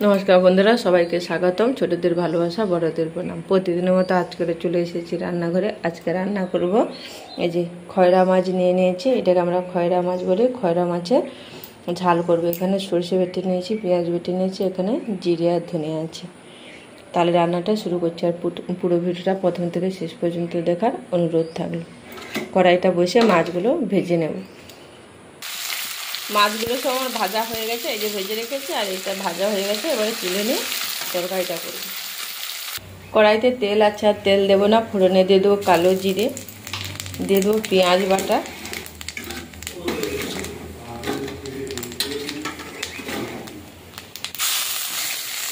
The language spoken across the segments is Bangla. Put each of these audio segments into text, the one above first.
নমস্কার বন্ধুরা, সবাইকে স্বাগতম। ছোটদের ভালোবাসা, বড়দের প্রণাম। প্রতিদিনের মতো আজকে চলে এসেছি রান্নাঘরে। আজকে রান্না করব এই যে খয়রা মাছ নিয়ে নিয়েছি। এটাকে আমরা খয়রা মাছ বলি। খয়রা মাছের ঝাল করব। এখানে সরষে বেটে নিয়েছি, পেঁয়াজ বেটে নিয়েছি, এখানে জিরে আর ধনিয়া আছে। তাহলে রান্নাটা শুরু করছি। আর পুরো ভিডিওটা প্রথম থেকে শেষ পর্যন্ত দেখার অনুরোধ থাকলো। কড়াইটা বসে মাছগুলো ভেজে নেব। মাছগুলো সব আমার ভাজা হয়ে গেছে, এই যে ভেজে রেখেছি, আর এটা ভাজা হয়ে গেছে। এবারে তুলে নিয়ে তরকারিটা করব। কড়াইতে তেল আছে, আর তেল দেবো না। ফোড়নে দিয়ে দেবো কালো জিরে, দিয়ে দেবো পেঁয়াজ বাটা,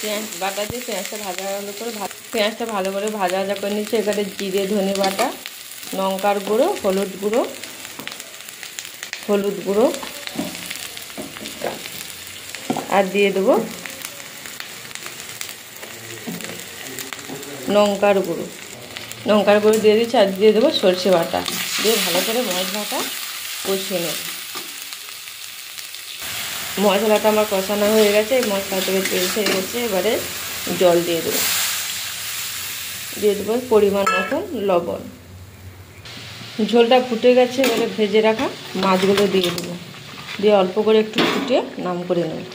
পেঁয়াজ বাটা দিয়ে পেঁয়াজটা পেঁয়াজটা ভালো করে ভাজা করে নিচ্ছি। এখানে জিরে ধনে বাটা, লঙ্কার গুঁড়ো, হলুদ গুঁড়ো আর দিয়ে দেবো লঙ্কার গুঁড়ো দিয়ে দিচ্ছি। আর দিয়ে দেবো সরষে বাটা, দিয়ে ভালো করে মশলাটা কষিয়ে নেব। মশলাটা আমার কষানো হয়ে গেছে, এই মশলা থেকে তেল ছেড়ে গেছে। এবারে জল দিয়ে দেবো পরিমাণ মতন লবণ। ঝোলটা ফুটে গেছে, এবারে ভেজে রাখা মাছগুলো দিয়ে দেবো, দিয়ে অল্প করে একটু ফুটিয়ে নাম করে নেব।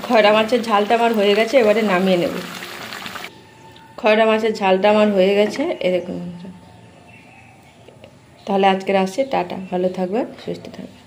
খয়রা মাছের ঝালটা আমার হয়ে গেছে, এবারে নামিয়ে নেব। খয়রা মাছের ঝালটা আমার হয়ে গেছে, এরকম। তাহলে আজকে আসছি, টাটা। ভালো থাকবেন, সুস্থ থাকবেন।